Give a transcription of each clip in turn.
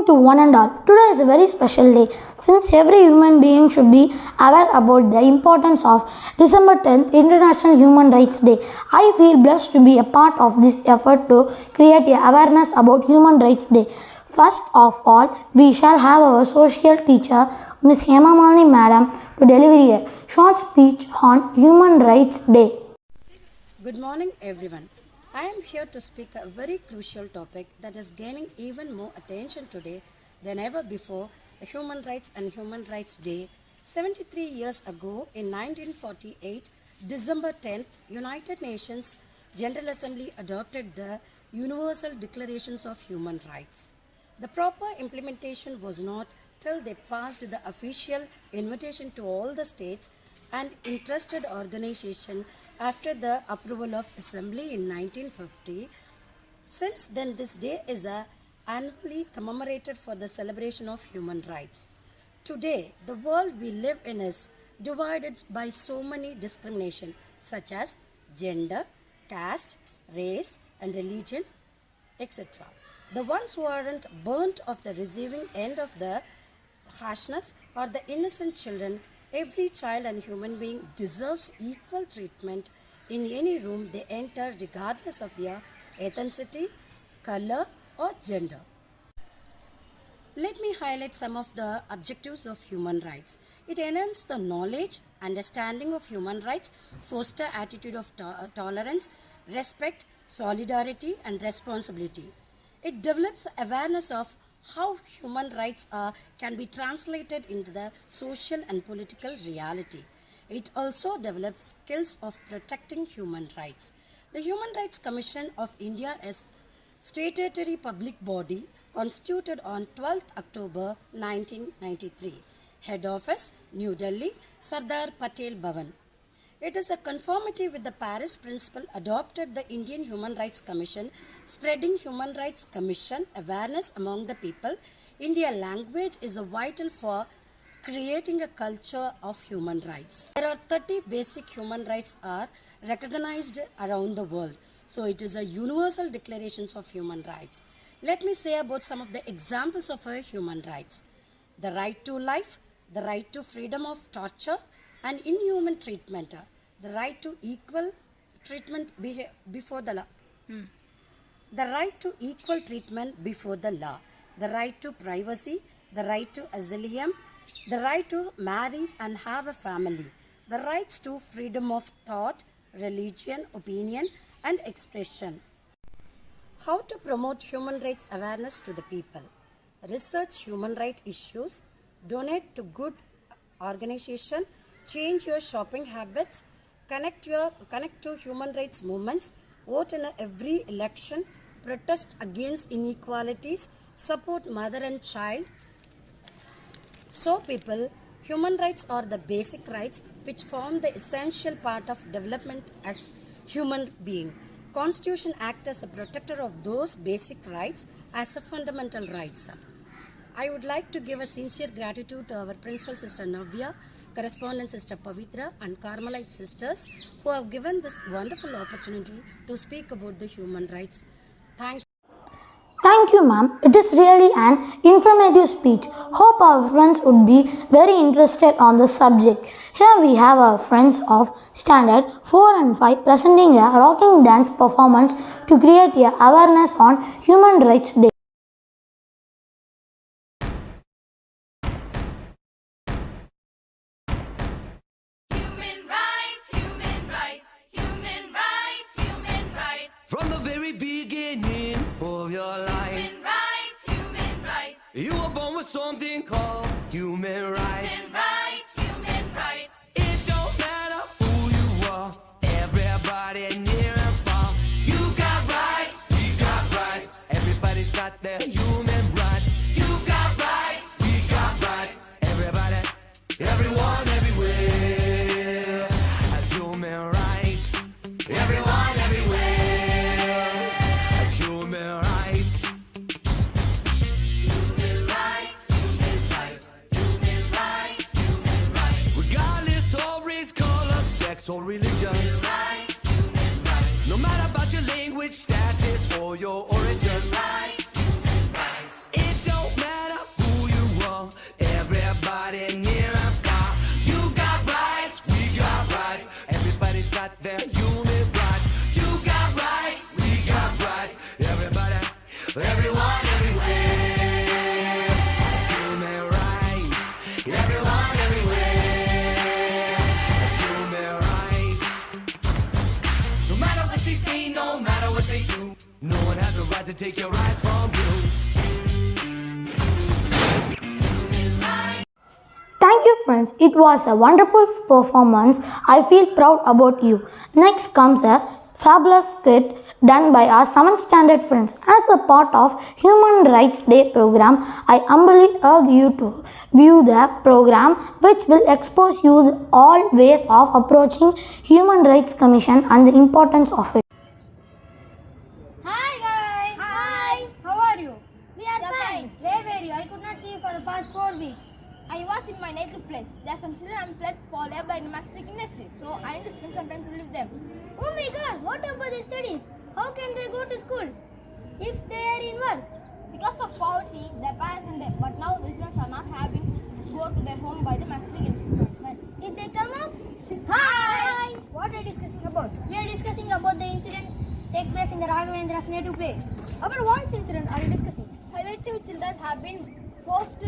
to one and all. Today is a very special day since every human being should be aware about the importance of December 10th International Human Rights Day. I feel blessed to be a part of this effort to create a awareness about Human Rights Day. First of all, we shall have our social teacher, Ms. Hema Malini Madam, to deliver a short speech on Human Rights Day. Good morning, everyone. I am here to speak a very crucial topic that is gaining even more attention today than ever before, the Human Rights and Human Rights Day. 73 years ago, in 1948, December 10th, United Nations General Assembly adopted the Universal Declarations of Human Rights. The proper implementation was not till they passed the official invitation to all the states and interested organizations after the approval of Assembly in 1950. Since then, this day is annually commemorated for the celebration of human rights. Today, the world we live in is divided by so many discrimination such as gender, caste, race and religion, etc. The ones who aren't burnt of the receiving end of the harshness are the innocent children. Every child and human being deserves equal treatment in any room they enter regardless of their ethnicity, color or gender. Let me highlight some of the objectives of human rights. It enhances the knowledge, understanding of human rights, foster attitude of tolerance, respect, solidarity and responsibility. It develops awareness of how human rights can be translated into the social and political reality. It also develops skills of protecting human rights. The Human Rights Commission of India is statutory public body constituted on 12th October 1993. Head Office, New Delhi, Sardar Patel Bhavan. It is a conformity with the Paris Principle adopted the Indian Human Rights Commission, spreading Human Rights Commission awareness among the people in their language is vital for creating a culture of human rights. There are 30 basic human rights are recognized around the world. So it is a universal declarations of human rights. Let me say about some of the examples of our human rights. The right to life, the right to freedom of torture and inhuman treatment, the right to equal treatment before the law, the right to equal treatment before the law, the right to privacy, the right to asylum, the right to marry and have a family, the rights to freedom of thought, religion, opinion and expression. How to promote human rights awareness to the people? Research human rights issues, donate to good organization, change your shopping habits, connect to human rights movements, vote in every election, protest against inequalities, support mother and child. So people, human rights are the basic rights which form the essential part of development as human being. Constitution acts as a protector of those basic rights as a fundamental rights. I would like to give a sincere gratitude to our Principal Sister Navya, Correspondent Sister Pavitra and Carmelite Sisters who have given this wonderful opportunity to speak about the human rights. Thank you, ma'am. It is really an informative speech. Hope our friends would be very interested on the subject. Here we have our friends of Standard 4 and 5 presenting a rocking dance performance to create a awareness on Human Rights Day. From the very beginning of your life, human rights. You were born with something called human rights. Human rights. It don't matter who you are, everybody near and far. You got rights, we got rights. Everybody's got their human rights. You got rights, we got rights. Everybody, everyone, everywhere has human rights. Everyone, everywhere. Or religion, human rights, human rights. No matter about your language, status, or your origin, human rights, it don't matter. has a right to take your rights from you. Thank you, friends. It was a wonderful performance. I feel proud about you. Next comes a fabulous skit done by our 7th standard friends. As a part of Human Rights Day program, I humbly urge you to view the program, which will expose you all ways of approaching Human Rights Commission and the importance of it. Hi guys! Hi! How are you? We are fine. Where were you? I could not see you for the past 4 weeks. I was in my native place. There are some children unplugged for labor in the domestic industry, so I need to spend some time to leave them. Oh my god, what about their studies? How can they go to school if they are in work? Because of poverty, their parents and them. But now the students are not having to go to their home by the domestic industry. If they come up, hi! What are you discussing about? We are discussing about the incident take place in the Raghavendra's native place. About what incident are you discussing? Relative children have been forced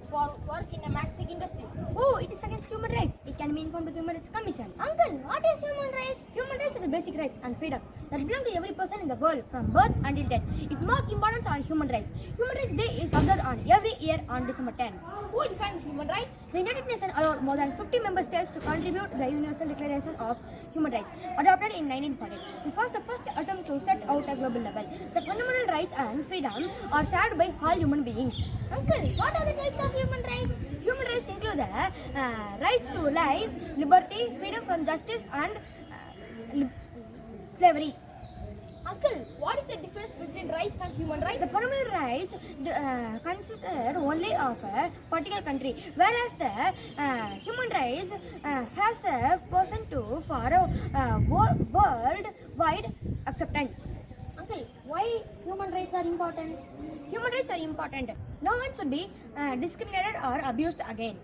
for work in domestic industries. Oh, it is against human rights. It can be informed to the Human Rights Commission. Uncle, what is human rights? Human rights are the basic rights and freedom that belong to every person in the world from birth until death. It marks importance on human rights. Human Rights Day is observed on every year on December 10. Who defines human rights? The United Nations allowed more than 50 member states to contribute to the Universal Declaration of Human Rights, adopted in 1940. This was the first attempt to set out a global level. The fundamental rights and freedom are shared by all human beings. Uncle, what are the types of human rights? Human rights include the rights to life, liberty, freedom from justice, and slavery. Uncle, what is the difference between rights and human rights? The fundamental rights consisted only of a particular country, whereas the human rights has a person to for worldwide acceptance. Uncle, why human rights are important? Human rights are important. No one should be discriminated or abused again.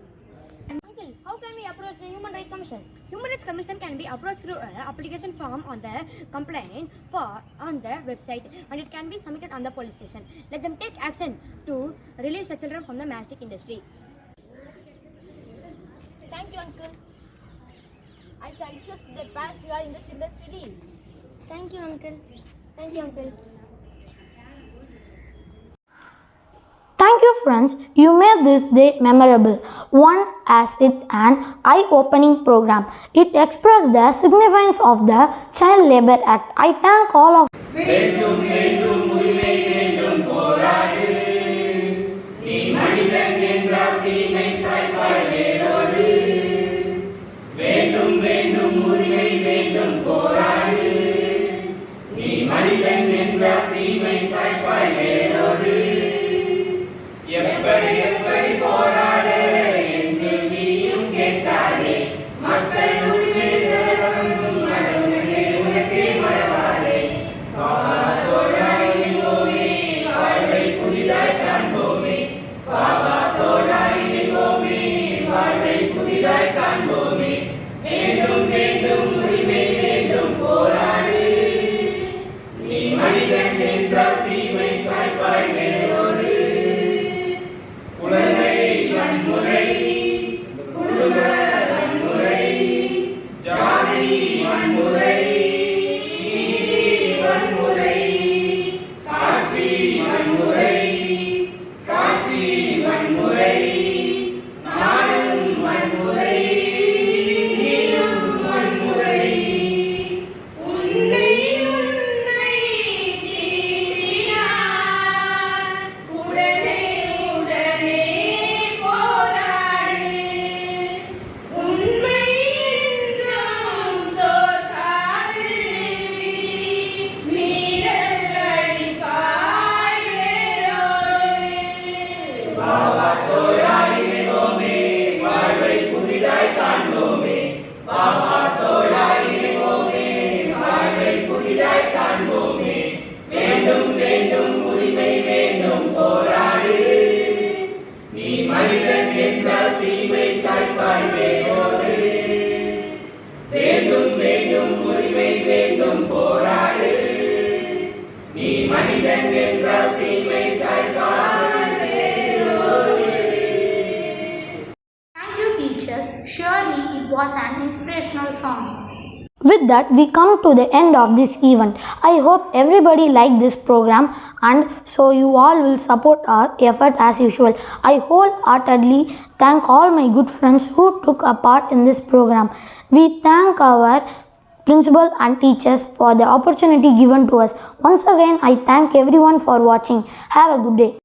Uncle, how can we approach the Human Rights Commission? Human Rights Commission can be approached through an application form on the complaint on the website, and it can be submitted on the police station. Let them take action to release the children from the domestic industry. Thank you, Uncle. I shall discuss with the parents regarding the children's studies. Thank you, Uncle. Thank you, Uncle. Thank you, friends. You made this day memorable. One as it an eye-opening program. It expressed the significance of the Child Labor Act. I thank all of With that, we come to the end of this event. I hope everybody liked this program, and so you all will support our effort as usual. I wholeheartedly thank all my good friends who took a part in this program. We thank our principal and teachers for the opportunity given to us. Once again, I thank everyone for watching. Have a good day.